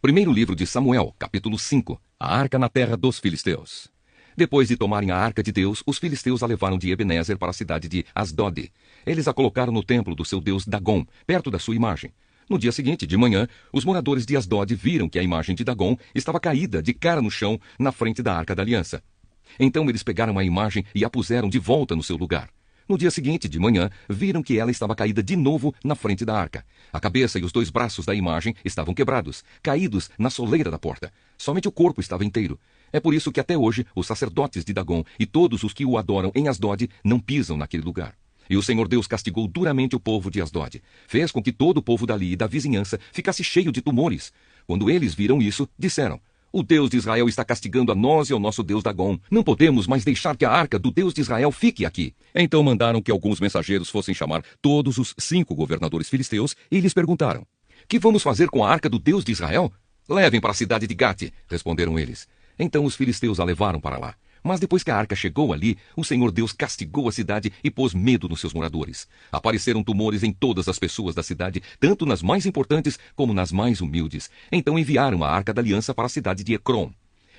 Primeiro livro de Samuel, capítulo 5. A arca na terra dos filisteus. Depois de tomarem a arca de Deus, os filisteus a levaram de Ebenezer para a cidade de Asdod. Eles a colocaram no templo do seu deus Dagom, perto da sua imagem. No dia seguinte, de manhã, os moradores de Asdod viram que a imagem de Dagom estava caída de cara no chão, na frente da arca da aliança. Então eles pegaram a imagem e a puseram de volta no seu lugar. No dia seguinte, de manhã, viram que ela estava caída de novo na frente da arca. A cabeça e os 2 braços da imagem estavam quebrados, caídos na soleira da porta. Somente o corpo estava inteiro. É por isso que até hoje os sacerdotes de Dagom e todos os que o adoram em Asdod não pisam naquele lugar. E o Senhor Deus castigou duramente o povo de Asdod. Fez com que todo o povo dali e da vizinhança ficasse cheio de tumores. Quando eles viram isso, disseram: "O Deus de Israel está castigando a nós e ao nosso Deus Dagom. Não podemos mais deixar que a arca do Deus de Israel fique aqui." Então mandaram que alguns mensageiros fossem chamar todos os 5 governadores filisteus e lhes perguntaram: "Que vamos fazer com a arca do Deus de Israel?" "Levem para a cidade de Gate", responderam eles. Então os filisteus a levaram para lá. Mas depois que a arca chegou ali, o Senhor Deus castigou a cidade e pôs medo nos seus moradores. Apareceram tumores em todas as pessoas da cidade, tanto nas mais importantes como nas mais humildes. Então enviaram a arca da aliança para a cidade de Ecrom.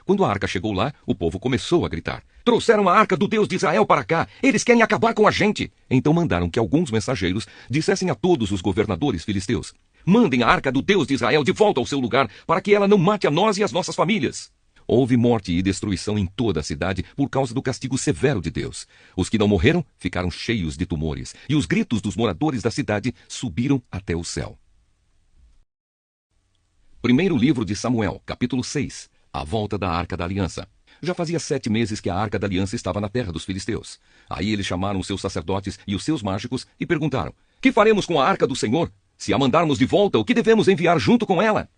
Quando a arca chegou lá, o povo começou a gritar: "Trouxeram a arca do Deus de Israel para cá! Eles querem acabar com a gente!" Então mandaram que alguns mensageiros dissessem a todos os governadores filisteus: "Mandem a arca do Deus de Israel de volta ao seu lugar, para que ela não mate a nós e as nossas famílias." Houve morte e destruição em toda a cidade por causa do castigo severo de Deus. Os que não morreram ficaram cheios de tumores, e os gritos dos moradores da cidade subiram até o céu. Primeiro livro de Samuel, capítulo 6. A volta da Arca da Aliança. Já fazia 7 meses que a Arca da Aliança estava na terra dos filisteus. Aí eles chamaram os seus sacerdotes e os seus mágicos e perguntaram: "Que faremos com a Arca do Senhor? Se a mandarmos de volta, o que devemos enviar junto com ela?"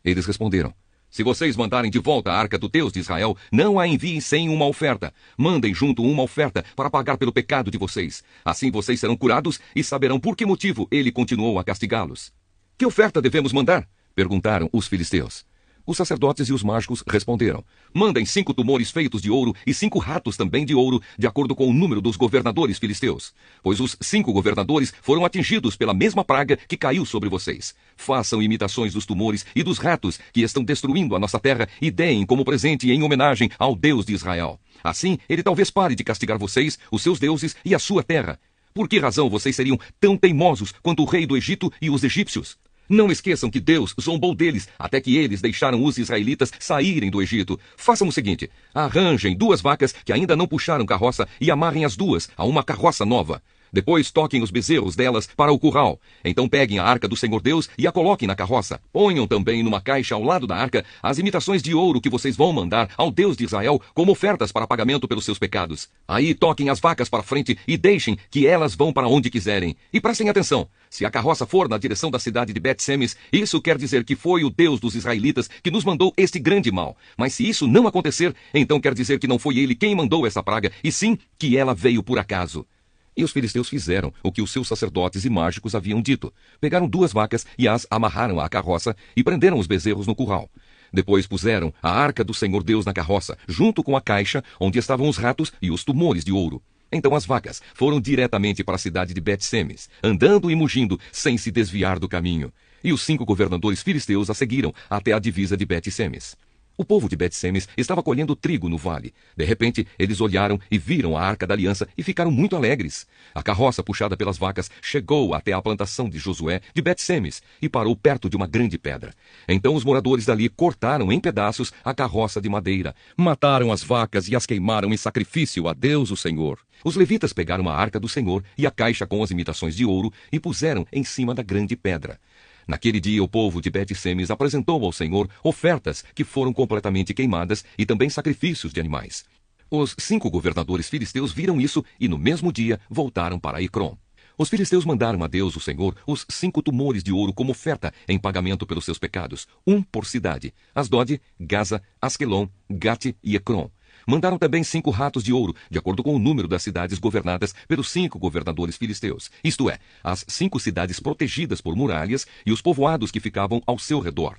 Eles responderam: "Se vocês mandarem de volta a arca do Deus de Israel, não a enviem sem uma oferta. Mandem junto uma oferta para pagar pelo pecado de vocês. Assim vocês serão curados e saberão por que motivo ele continuou a castigá-los." "Que oferta devemos mandar?" perguntaram os filisteus. Os sacerdotes e os mágicos responderam: "Mandem 5 tumores feitos de ouro e 5 ratos também de ouro, de acordo com o número dos governadores filisteus. Pois os 5 governadores foram atingidos pela mesma praga que caiu sobre vocês. Façam imitações dos tumores e dos ratos que estão destruindo a nossa terra e deem como presente em homenagem ao Deus de Israel. Assim, ele talvez pare de castigar vocês, os seus deuses e a sua terra. Por que razão vocês seriam tão teimosos quanto o rei do Egito e os egípcios? Não esqueçam que Deus zombou deles até que eles deixaram os israelitas saírem do Egito. Façam o seguinte: arranjem 2 vacas que ainda não puxaram carroça e amarrem as 2 a uma carroça nova. Depois toquem os bezerros delas para o curral. Então peguem a arca do Senhor Deus e a coloquem na carroça. Ponham também numa caixa ao lado da arca as imitações de ouro que vocês vão mandar ao Deus de Israel como ofertas para pagamento pelos seus pecados. Aí toquem as vacas para frente e deixem que elas vão para onde quiserem. E prestem atenção: se a carroça for na direção da cidade de Bet-Semes, isso quer dizer que foi o Deus dos israelitas que nos mandou este grande mal. Mas se isso não acontecer, então quer dizer que não foi ele quem mandou essa praga, e sim que ela veio por acaso." E os filisteus fizeram o que os seus sacerdotes e mágicos haviam dito. Pegaram 2 vacas e as amarraram à carroça e prenderam os bezerros no curral. Depois puseram a arca do Senhor Deus na carroça, junto com a caixa onde estavam os ratos e os tumores de ouro. Então as vacas foram diretamente para a cidade de Bet-Semes, andando e mugindo, sem se desviar do caminho. E os 5 governadores filisteus a seguiram até a divisa de Bet-Semes. O povo de Bet-Semes estava colhendo trigo no vale. De repente, eles olharam e viram a arca da aliança e ficaram muito alegres. A carroça puxada pelas vacas chegou até a plantação de Josué de Bet-Semes e parou perto de uma grande pedra. Então os moradores dali cortaram em pedaços a carroça de madeira, mataram as vacas e as queimaram em sacrifício a Deus o Senhor. Os levitas pegaram a arca do Senhor e a caixa com as imitações de ouro e puseram em cima da grande pedra. Naquele dia, o povo de Bet-Semes apresentou ao Senhor ofertas que foram completamente queimadas e também sacrifícios de animais. Os 5 governadores filisteus viram isso e, no mesmo dia, voltaram para Ecrom. Os filisteus mandaram a Deus, o Senhor, os 5 tumores de ouro como oferta em pagamento pelos seus pecados, um por cidade: Asdod, Gaza, Asquelon, Gate e Ecrom. Mandaram também 5 ratos de ouro, de acordo com o número das cidades governadas pelos 5 governadores filisteus, isto é, as 5 cidades protegidas por muralhas e os povoados que ficavam ao seu redor.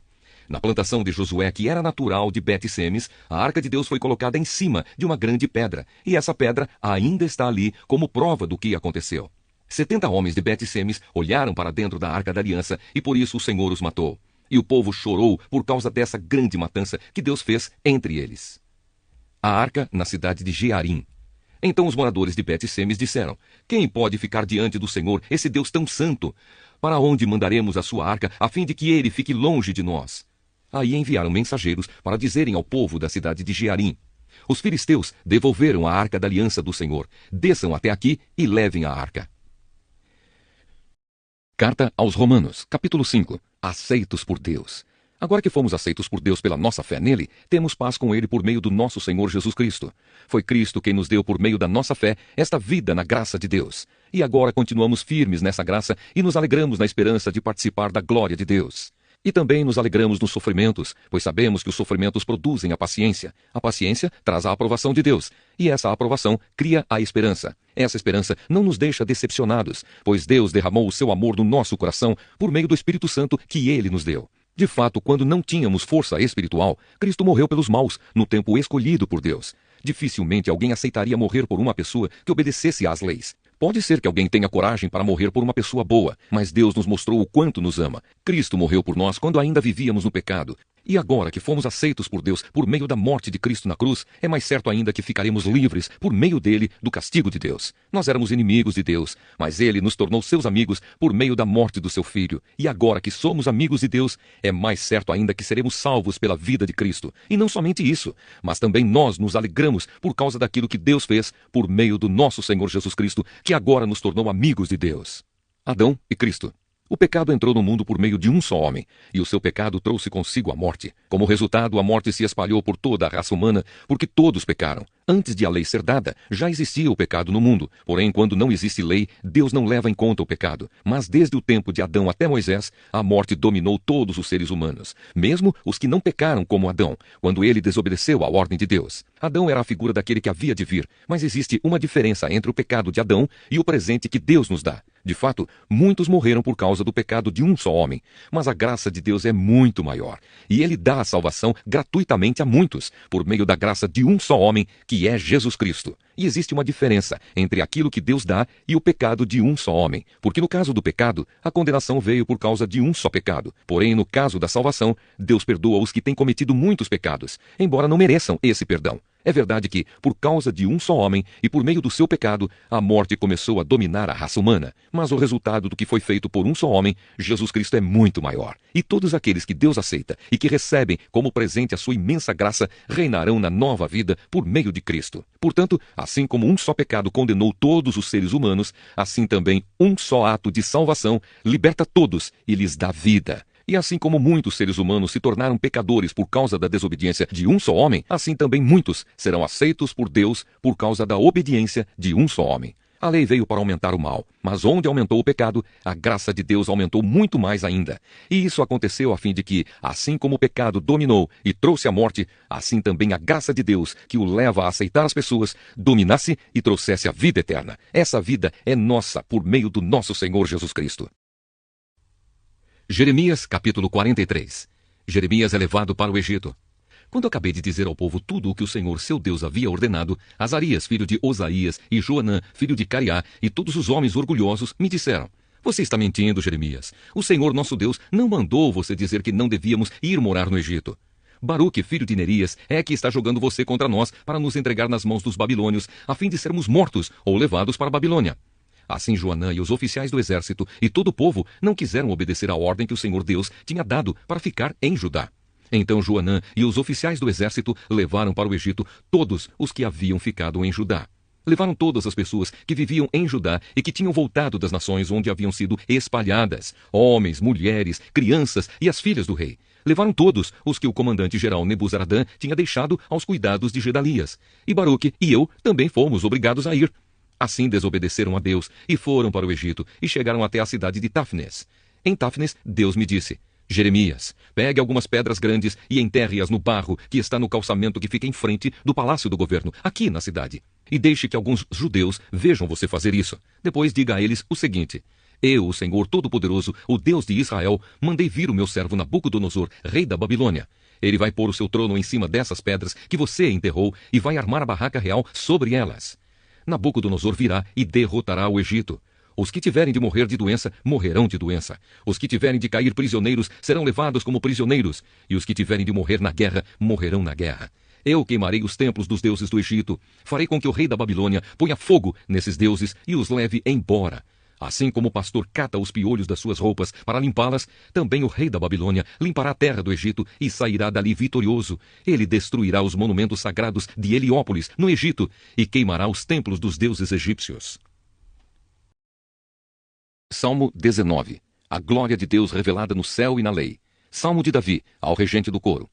Na plantação de Josué, que era natural de Bet-Semes, a arca de Deus foi colocada em cima de uma grande pedra, e essa pedra ainda está ali como prova do que aconteceu. 70 homens de Bet-Semes olharam para dentro da arca da aliança, e por isso o Senhor os matou. E o povo chorou por causa dessa grande matança que Deus fez entre eles. A arca na cidade de Jearim. Então os moradores de Bet-Semes disseram: quem pode ficar diante do Senhor, esse Deus tão santo? Para onde mandaremos a sua arca, a fim de que ele fique longe de nós? Aí enviaram mensageiros para dizerem ao povo da cidade de Jearim: os filisteus devolveram a arca da aliança do Senhor. Desçam até aqui e levem a arca. Carta aos Romanos, capítulo 5. Aceitos por Deus. Agora que fomos aceitos por Deus pela nossa fé nele, temos paz com ele por meio do nosso Senhor Jesus Cristo. Foi Cristo quem nos deu por meio da nossa fé esta vida na graça de Deus. E agora continuamos firmes nessa graça e nos alegramos na esperança de participar da glória de Deus. E também nos alegramos nos sofrimentos, pois sabemos que os sofrimentos produzem a paciência. A paciência traz a aprovação de Deus, e essa aprovação cria a esperança. Essa esperança não nos deixa decepcionados, pois Deus derramou o seu amor no nosso coração por meio do Espírito Santo que ele nos deu. De fato, quando não tínhamos força espiritual, Cristo morreu pelos maus, no tempo escolhido por Deus. Dificilmente alguém aceitaria morrer por uma pessoa que obedecesse às leis. Pode ser que alguém tenha coragem para morrer por uma pessoa boa, mas Deus nos mostrou o quanto nos ama. Cristo morreu por nós quando ainda vivíamos no pecado. E agora que fomos aceitos por Deus por meio da morte de Cristo na cruz, é mais certo ainda que ficaremos livres por meio dele do castigo de Deus. Nós éramos inimigos de Deus, mas ele nos tornou seus amigos por meio da morte do seu Filho. E agora que somos amigos de Deus, é mais certo ainda que seremos salvos pela vida de Cristo. E não somente isso, mas também nós nos alegramos por causa daquilo que Deus fez por meio do nosso Senhor Jesus Cristo, que agora nos tornou amigos de Deus. Adão e Cristo. O pecado entrou no mundo por meio de um só homem, e o seu pecado trouxe consigo a morte. Como resultado, a morte se espalhou por toda a raça humana, porque todos pecaram. Antes de a lei ser dada, já existia o pecado no mundo. Porém, quando não existe lei, Deus não leva em conta o pecado. Mas desde o tempo de Adão até Moisés, a morte dominou todos os seres humanos, mesmo os que não pecaram como Adão, quando ele desobedeceu à ordem de Deus. Adão era a figura daquele que havia de vir, mas existe uma diferença entre o pecado de Adão e o presente que Deus nos dá. De fato, muitos morreram por causa do pecado de um só homem, mas a graça de Deus é muito maior, e ele dá a salvação gratuitamente a muitos, por meio da graça de um só homem, que é Jesus Cristo. E existe uma diferença entre aquilo que Deus dá e o pecado de um só homem, porque no caso do pecado, a condenação veio por causa de um só pecado. Porém, no caso da salvação, Deus perdoa os que têm cometido muitos pecados, embora não mereçam esse perdão. É verdade que, por causa de um só homem e por meio do seu pecado, a morte começou a dominar a raça humana. Mas o resultado do que foi feito por um só homem, Jesus Cristo, é muito maior. E todos aqueles que Deus aceita e que recebem como presente a sua imensa graça, reinarão na nova vida por meio de Cristo. Portanto, assim como um só pecado condenou todos os seres humanos, assim também um só ato de salvação liberta todos e lhes dá vida. E assim como muitos seres humanos se tornaram pecadores por causa da desobediência de um só homem, assim também muitos serão aceitos por Deus por causa da obediência de um só homem. A lei veio para aumentar o mal, mas onde aumentou o pecado, a graça de Deus aumentou muito mais ainda. E isso aconteceu a fim de que, assim como o pecado dominou e trouxe a morte, assim também a graça de Deus, que o leva a aceitar as pessoas, dominasse e trouxesse a vida eterna. Essa vida é nossa por meio do nosso Senhor Jesus Cristo. Jeremias, capítulo 43. Jeremias é levado para o Egito. Quando acabei de dizer ao povo tudo o que o Senhor seu Deus havia ordenado, Azarias, filho de Osaías, e Joanã, filho de Cariá, e todos os homens orgulhosos me disseram: você está mentindo, Jeremias. O Senhor nosso Deus não mandou você dizer que não devíamos ir morar no Egito. Baruque, filho de Nerias, é que está jogando você contra nós para nos entregar nas mãos dos babilônios, a fim de sermos mortos ou levados para a Babilônia. Assim Joanã e os oficiais do exército e todo o povo não quiseram obedecer à ordem que o Senhor Deus tinha dado para ficar em Judá. Então Joanã e os oficiais do exército levaram para o Egito todos os que haviam ficado em Judá. Levaram todas as pessoas que viviam em Judá e que tinham voltado das nações onde haviam sido espalhadas, homens, mulheres, crianças e as filhas do rei. Levaram todos os que o comandante-geral Nebuzaradã tinha deixado aos cuidados de Gedalias. E Baruque e eu também fomos obrigados a ir. Assim desobedeceram a Deus e foram para o Egito e chegaram até a cidade de Táfnes. Em Táfnes, Deus me disse: Jeremias, pegue algumas pedras grandes e enterre-as no barro que está no calçamento que fica em frente do palácio do governo, aqui na cidade. E deixe que alguns judeus vejam você fazer isso. Depois diga a eles o seguinte: eu, o Senhor Todo-Poderoso, o Deus de Israel, mandei vir o meu servo Nabucodonosor, rei da Babilônia. Ele vai pôr o seu trono em cima dessas pedras que você enterrou e vai armar a barraca real sobre elas. Nabucodonosor virá e derrotará o Egito. Os que tiverem de morrer de doença, morrerão de doença. Os que tiverem de cair prisioneiros, serão levados como prisioneiros. E os que tiverem de morrer na guerra, morrerão na guerra. Eu queimarei os templos dos deuses do Egito. Farei com que o rei da Babilônia ponha fogo nesses deuses e os leve embora. Assim como o pastor cata os piolhos das suas roupas para limpá-las, também o rei da Babilônia limpará a terra do Egito e sairá dali vitorioso. Ele destruirá os monumentos sagrados de Heliópolis, no Egito, e queimará os templos dos deuses egípcios. Salmo 19. A glória de Deus revelada no céu e na lei. Salmo de Davi, ao regente do coro.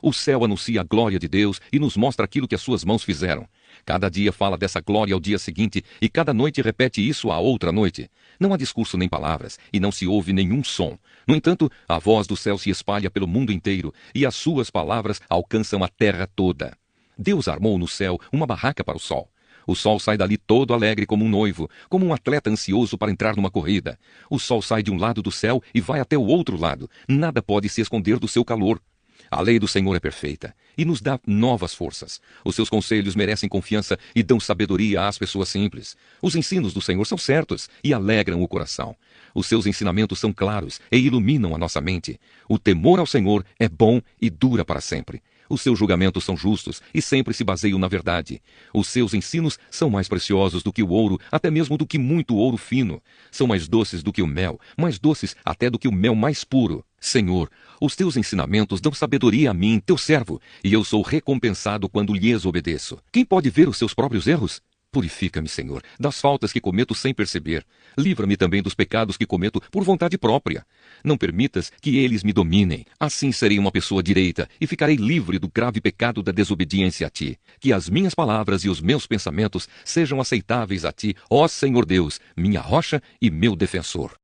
O céu anuncia a glória de Deus e nos mostra aquilo que as suas mãos fizeram. Cada dia fala dessa glória ao dia seguinte, e cada noite repete isso à outra noite. Não há discurso nem palavras, e não se ouve nenhum som. No entanto, a voz do céu se espalha pelo mundo inteiro, e as suas palavras alcançam a terra toda. Deus armou no céu uma barraca para o sol. O sol sai dali todo alegre como um noivo, como um atleta ansioso para entrar numa corrida. O sol sai de um lado do céu e vai até o outro lado. Nada pode se esconder do seu calor. A lei do Senhor é perfeita e nos dá novas forças. Os seus conselhos merecem confiança e dão sabedoria às pessoas simples. Os ensinos do Senhor são certos e alegram o coração. Os seus ensinamentos são claros e iluminam a nossa mente. O temor ao Senhor é bom e dura para sempre. Os seus julgamentos são justos e sempre se baseiam na verdade. Os seus ensinos são mais preciosos do que o ouro, até mesmo do que muito ouro fino. São mais doces do que o mel, mais doces até do que o mel mais puro. Senhor, os teus ensinamentos dão sabedoria a mim, teu servo, e eu sou recompensado quando lhes obedeço. Quem pode ver os seus próprios erros? Purifica-me, Senhor, das faltas que cometo sem perceber. Livra-me também dos pecados que cometo por vontade própria. Não permitas que eles me dominem. Assim serei uma pessoa direita e ficarei livre do grave pecado da desobediência a ti. Que as minhas palavras e os meus pensamentos sejam aceitáveis a ti, ó Senhor Deus, minha rocha e meu defensor.